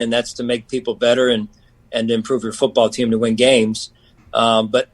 and that's to make people better and to improve your football team to win games. But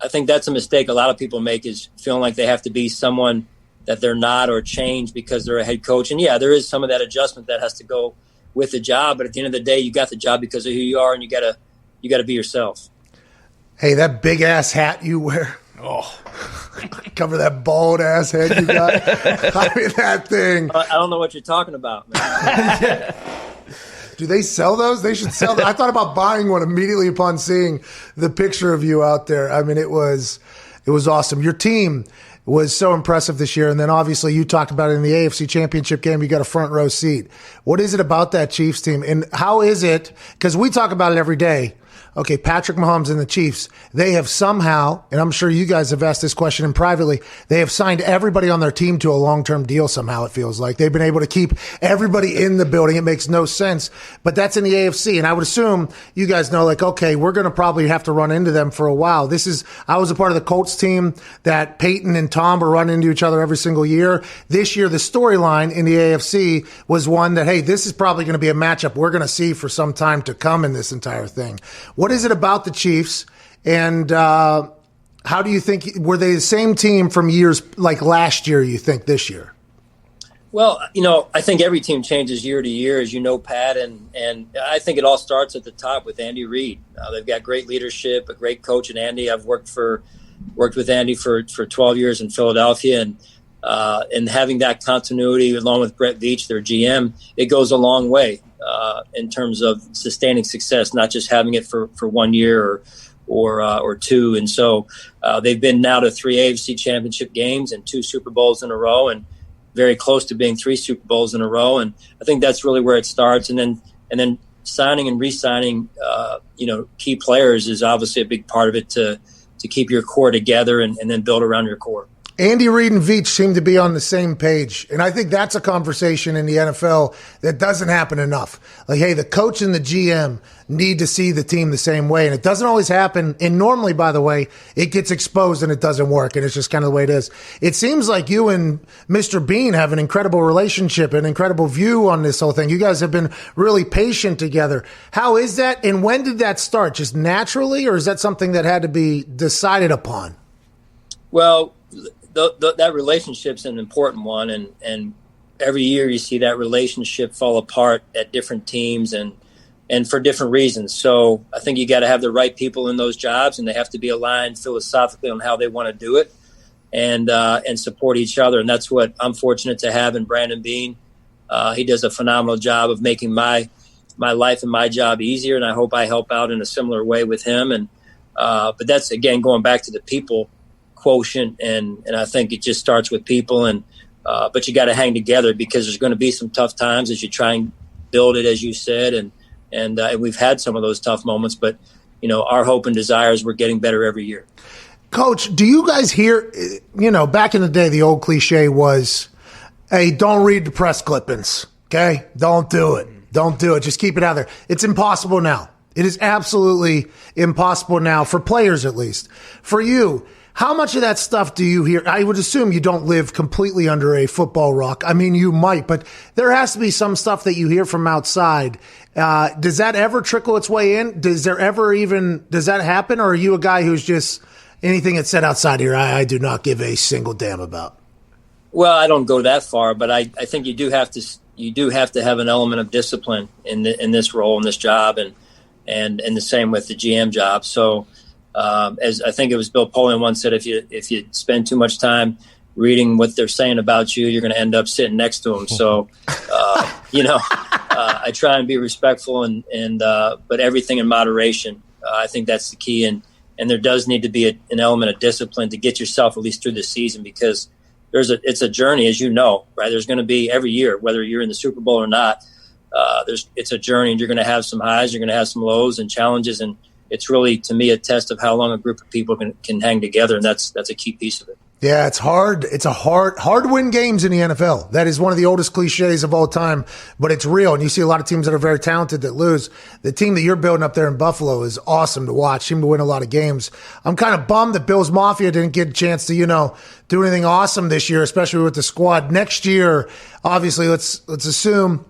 I think that's a mistake a lot of people make, is feeling like they have to be someone that they're not or change because they're a head coach. And yeah, there is some of that adjustment that has to go with the job. But at the end of the day, you got the job because of who you are, and you gotta be yourself. Hey, that big ass hat you wear. Oh, cover that bald ass head you got. I mean, that thing. I don't know what you're talking about, man. Do they sell those? They should sell them. I thought about buying one immediately upon seeing the picture of you out there. I mean, it was awesome. Your team was so impressive this year. And then obviously you talked about it in the AFC Championship game. You got a front row seat. What is it about that Chiefs team? And how is it? Because we talk about it every day. Okay, Patrick Mahomes and the Chiefs, they have somehow, and I'm sure you guys have asked this question privately, they have signed everybody on their team to a long-term deal somehow, it feels like. They've been able to keep everybody in the building. It makes no sense. But that's in the AFC, and I would assume you guys know, like, okay, we're going to probably have to run into them for a while. I was a part of the Colts team that Peyton and Tom were running into each other every single year. This year, the storyline in the AFC was one that, hey, this is probably going to be a matchup we're going to see for some time to come in this entire thing. What is it about the Chiefs, and how do you think, were they the same team from years like last year, you think, this year? Well, I think every team changes year to year, as you know, Pat, and I think it all starts at the top with Andy Reid. They've got great leadership, a great coach in Andy. I've worked with Andy for 12 years in Philadelphia, and having that continuity along with Brett Veach, their GM, it goes a long way. In terms of sustaining success, not just having it for 1 year or two. And so they've been now to 3 AFC Championship games and 2 Super Bowls in a row, and very close to being 3 Super Bowls in a row. And I think that's really where it starts. And then signing and re-signing, key players is obviously a big part of it to keep your core together and then build around your core. Andy Reid and Veach seem to be on the same page. And I think that's a conversation in the NFL that doesn't happen enough. Like, hey, the coach and the GM need to see the team the same way. And it doesn't always happen. And normally, by the way, it gets exposed and it doesn't work. And it's just kind of the way it is. It seems like you and Mr. Bean have an incredible relationship, an incredible view on this whole thing. You guys have been really patient together. How is that? And when did that start? Just naturally? Or is that something that had to be decided upon? Well, that relationship's an important one, and every year you see that relationship fall apart at different teams and for different reasons. So I think you got to have the right people in those jobs, and they have to be aligned philosophically on how they want to do it and support each other. And that's what I'm fortunate to have in Brandon Beane. He does a phenomenal job of making my life and my job easier, and I hope I help out in a similar way with him. And but that's, again, going back to the people quotient, and I think it just starts with people, and but you got to hang together, because there's going to be some tough times as you try and build it, as you said, and we've had some of those tough moments, but our hope and desire is we're getting better every year. Coach, do you guys hear, back in the day, the old cliche was, hey, don't read the press clippings, okay? Don't do it. Just keep it out there. It's impossible now. It is absolutely impossible now, for players at least. For you, how much of that stuff do you hear? I would assume you don't live completely under a football rock. I mean, you might, but there has to be some stuff that you hear from outside. Does that ever trickle its way in? Does that happen? Or are you a guy who's just anything that's said outside here, I do not give a single damn about? Well, I don't go that far, but I think you do have to have an element of discipline in this role, in this job, and the same with the GM job. So, as I think it was Bill Polian once said, if you spend too much time reading what they're saying about you, you're going to end up sitting next to them. So, I try and be respectful but everything in moderation. I think that's the key. And there does need to be an element of discipline to get yourself at least through the season, because it's a journey, as you know, right? There's going to be every year, whether you're in the Super Bowl or not, it's a journey, and you're going to have some highs, you're going to have some lows and challenges, and it's really, to me, a test of how long a group of people can hang together, and that's a key piece of it. Yeah, it's hard. It's hard to win games in the NFL. That is one of the oldest cliches of all time, but it's real. And you see a lot of teams that are very talented that lose. The team that you're building up there in Buffalo is awesome to watch. Seem to win a lot of games. I'm kind of bummed that Bills Mafia didn't get a chance to, do anything awesome this year, especially with the squad. Next year, obviously, let's assume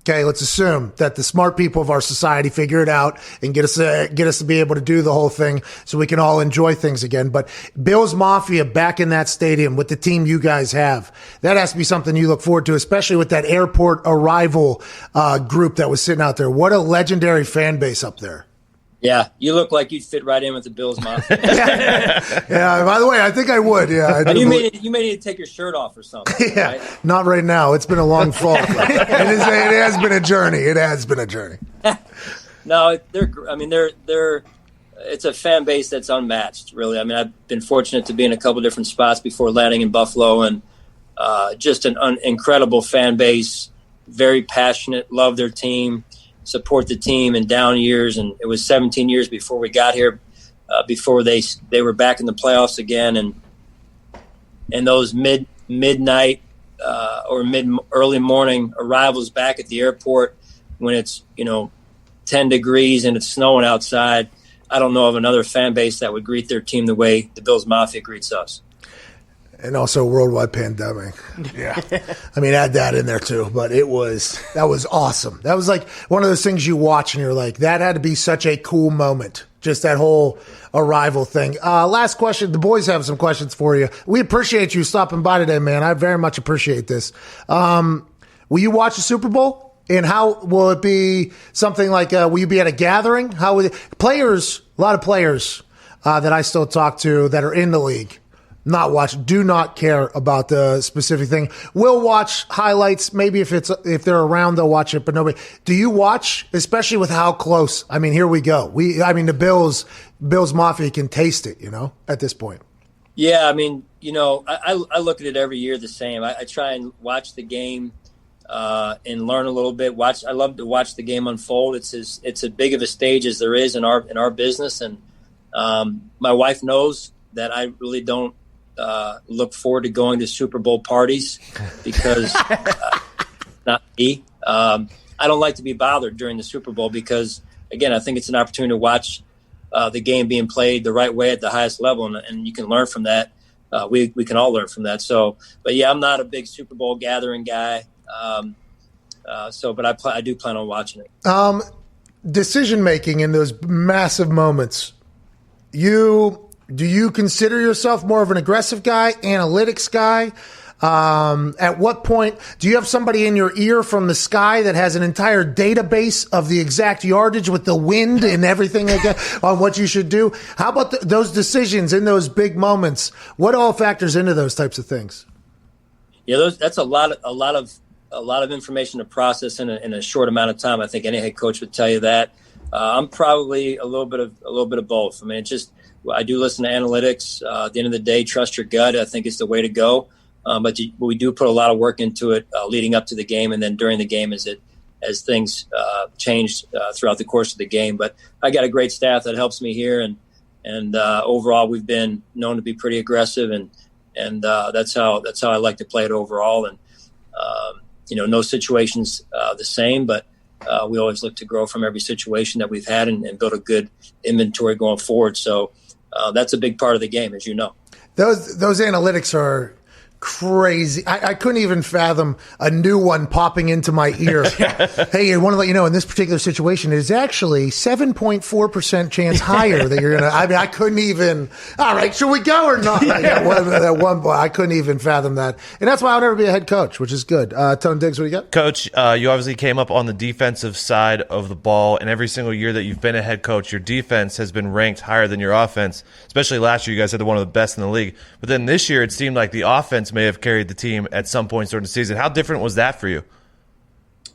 Okay, let's assume that the smart people of our society figure it out and get us to be able to do the whole thing so we can all enjoy things again. But Bills Mafia back in that stadium with the team you guys have, that has to be something you look forward to, especially with that airport arrival group that was sitting out there. What a legendary fan base up there. Yeah, you look like you'd fit right in with the Bills Mafia. Yeah, by the way, I think I would. Yeah, you may need to take your shirt off or something. Yeah, right? Not right now. It's been a long fall. It has been a journey. It has been a journey. No, it's a fan base that's unmatched, really. I mean, I've been fortunate to be in a couple different spots before landing in Buffalo, and just an incredible fan base, very passionate, love their team, support the team in down years. And it was 17 years before we got here, before they were back in the playoffs again. And those midnight or early morning arrivals back at the airport when it's 10 degrees and it's snowing outside, I don't know of another fan base that would greet their team the way the Bills Mafia greets us. And also worldwide pandemic. Yeah. I mean, add that in there too. But that was awesome. That was like one of those things you watch and you're like, that had to be such a cool moment. Just that whole arrival thing. Last question. The boys have some questions for you. We appreciate you stopping by today, man. I very much appreciate this. Will you watch the Super Bowl? And how will it be something like, will you be at a gathering? How will players, a lot of players that I still talk to that are in the league, do not care about the specific thing. We'll watch highlights. Maybe if they're around, they'll watch it, but nobody. Do you watch, especially with how close? I mean, here we go. The Bills Mafia can taste it, at this point. Yeah. I mean, I look at it every year the same. I try and watch the game, and learn a little bit. I love to watch the game unfold. It's as big of a stage as there is in our business. And, my wife knows that I really don't, look forward to going to Super Bowl parties because not me. I don't like to be bothered during the Super Bowl because, again, I think it's an opportunity to watch the game being played the right way at the highest level, and you can learn from that. We can all learn from that. So, but yeah, I'm not a big Super Bowl gathering guy. But I do plan on watching it. Decision making in those massive moments. Do you consider yourself more of an aggressive guy, analytics guy? At what point do you have somebody in your ear from the sky that has an entire database of the exact yardage with the wind and everything like that on what you should do? How about those decisions in those big moments? What all factors into those types of things? Yeah, that's a lot of information to process in a short amount of time. I think any head coach would tell you that. I'm probably a little bit of both. I mean, I do listen to analytics. At the end of the day, trust your gut. I think it's the way to go. But we do put a lot of work into it leading up to the game, and then during the game as things change throughout the course of the game. But I got a great staff that helps me here, and overall we've been known to be pretty aggressive, and that's how I like to play it overall. And no situation's the same, but we always look to grow from every situation that we've had and build a good inventory going forward. So that's a big part of the game, as you know. Those analytics are crazy. I couldn't even fathom a new one popping into my ear. Hey, I want to let you know in this particular situation, it is actually 7.4% chance higher that you're going to. I mean, I couldn't even. All right, should we go or not? That one boy, I couldn't even fathom that. And that's why I'll never be a head coach, which is good. Tone Diggs, what do you got? Coach, you obviously came up on the defensive side of the ball, and every single year that you've been a head coach, your defense has been ranked higher than your offense. Especially last year, you guys had one of the bbest in the league. But then this year, it seemed like the offense may have carried the team at some point during the season. How different was that for you?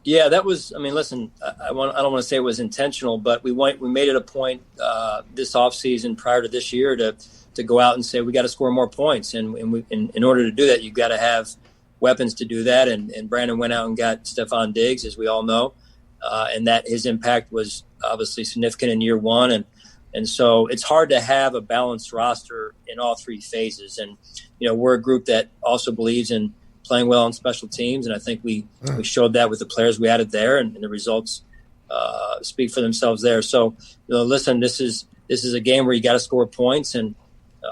Yeah, that was. I mean, listen, I don't want to say it was intentional, but we made it a point this offseason prior to this year to go out and say we got to score more points, and in order to do that, you've got to have weapons to do that. And Brandon went out and got Stephon Diggs, as we all know, and that his impact was obviously significant in year one, and so it's hard to have a balanced roster in all three phases. And we're a group that also believes in playing well on special teams, and I think we showed that with the players we added there, and the results speak for themselves there. So, listen, this is a game where you got to score points, and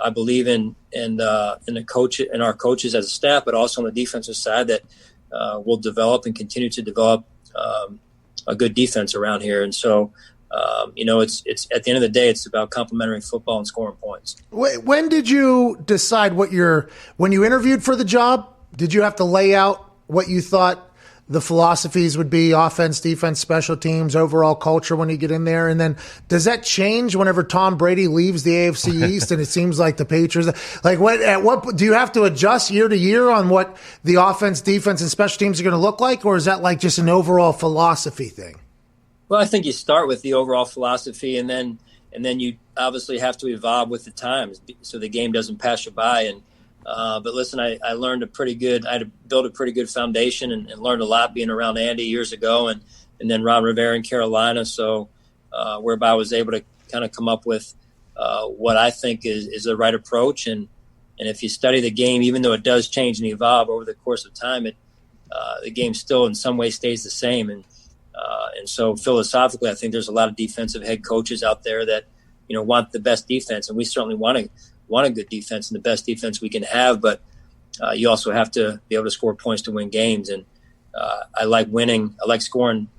I believe in the coach and our coaches as a staff, but also on the defensive side that we'll develop and continue to develop a good defense around here. And so, it's at the end of the day, it's about complementary football and scoring points. When did you decide when you interviewed for the job, did you have to lay out what you thought the philosophies would be, offense, defense, special teams, overall culture when you get in there? And then does that change whenever Tom Brady leaves the AFC East and it seems like the Patriots, like what do you have to adjust year to year on what the offense, defense, and special teams are going to look like? Or is that like just an overall philosophy thing? Well, I think you start with the overall philosophy, and then you obviously have to evolve with the times so the game doesn't pass you by. And but listen, I learned I had to build a pretty good foundation and learned a lot being around Andy years ago, and then Ron Rivera in Carolina. So whereby I was able to kind of come up with what I think is the right approach. And if you study the game, even though it does change and evolve over the course of time, the game still in some way stays the same. And so philosophically, I think there's a lot of defensive head coaches out there that, want the best defense. And we certainly want a good defense and the best defense we can have. But you also have to be able to score points to win games. And I like winning. I like scoring,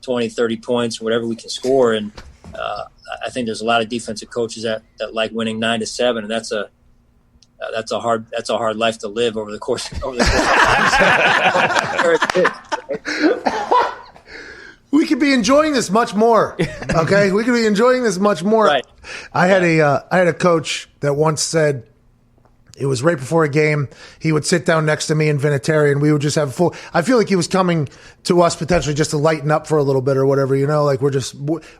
20, 30 points, whatever we can score. And I think there's a lot of defensive coaches that like winning 9-7. And that's a hard life to live over the course of time. We could be enjoying this much more. Okay, we could be enjoying this much more. Right. I had a coach that once said, it was right before a game, he would sit down next to me and Vinatieri, and we would just have I feel like he was coming to us potentially just to lighten up for a little bit or whatever, like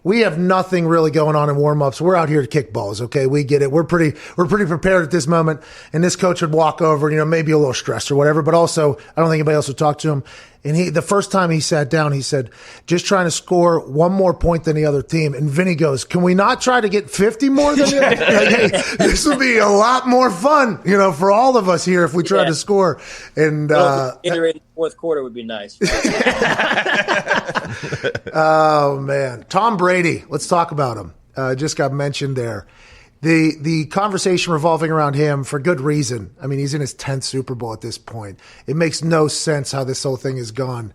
we have nothing really going on in warm-ups. We're out here to kick balls, okay? We get it. We're pretty prepared at this moment. And this coach would walk over, maybe a little stressed or whatever, but also I don't think anybody else would talk to him. And the first time he sat down, he said, just trying to score one more point than the other team. And Vinny goes, can we not try to get 50 more than the other? Like, hey, this would be a lot more fun, for all of us here if we try to score. And either in the fourth quarter would be nice. Oh, man. Tom Brady, let's talk about him. Just got mentioned there. The conversation revolving around him for good reason. I mean, he's in his 10th Super Bowl at this point. It makes no sense how this whole thing has gone.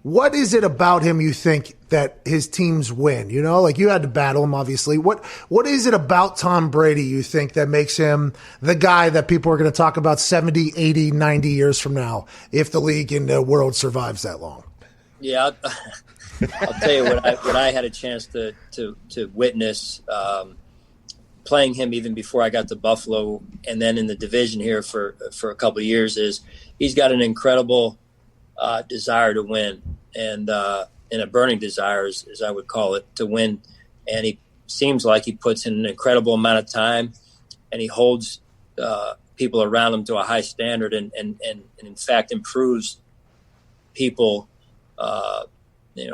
What is it about him you think that his teams win? Like you had to battle him, obviously. What is it about Tom Brady you think that makes him the guy that people are going to talk about 70, 80, 90 years from now if the league and the world survives that long? Yeah, I'll tell you what I had a chance to witness playing him even before I got to Buffalo and then in the division here for a couple of years is he's got an incredible desire to win and a burning desire, as I would call it, to win. And he seems like he puts in an incredible amount of time and he holds people around him to a high standard and in fact improves people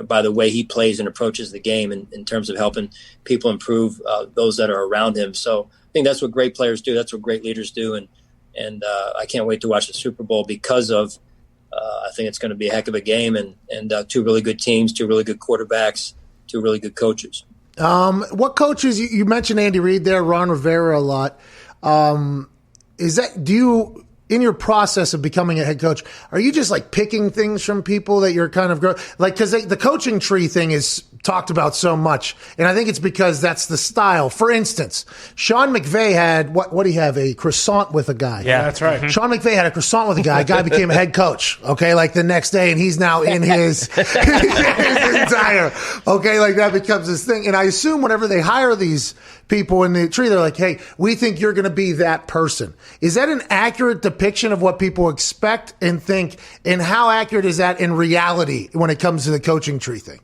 by the way he plays and approaches the game in terms of helping people improve those that are around him. So I think that's what great players do. That's what great leaders do. And I can't wait to watch the Super Bowl because of I think it's going to be a heck of a game and two really good teams, two really good quarterbacks, two really good coaches. What coaches, you mentioned Andy Reid there, Ron Rivera a lot. In your process of becoming a head coach, are you just like picking things from people that you're kind of because the coaching tree thing is talked about so much, and I think it's because that's the style. For instance, Sean McVay had what did he have, a croissant with a guy? Yeah, that's right. Sean McVay had a croissant with a guy. A guy became a head coach. Okay, like the next day, and he's now in his entire. Okay, like that becomes his thing. And I assume whenever they hire these people in the tree, they're like, hey, we think you're going to be that person. Is that an accurate depiction of what people expect and think? And how accurate is that in reality when it comes to the coaching tree thing?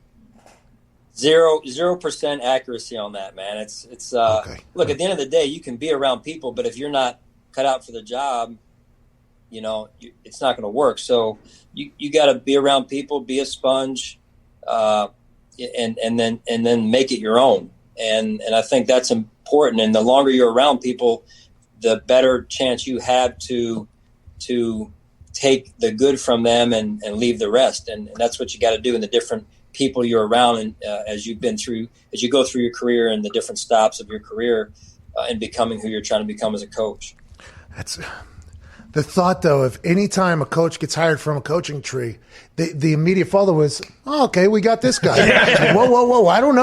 0% accuracy on that, man. It's okay. Look, at the end of the day, you can be around people, but if you're not cut out for the job, it's not going to work. So you got to be around people, be a sponge, and then make it your own. And I think that's important. And the longer you're around people, the better chance you have to take the good from them and leave the rest. And that's what you got to do in the different people you're around. And as you go through your career and the different stops of your career and becoming who you're trying to become as a coach. The thought, though, if any time a coach gets hired from a coaching tree, the immediate follow was, oh, okay, we got this guy. Whoa, I don't know.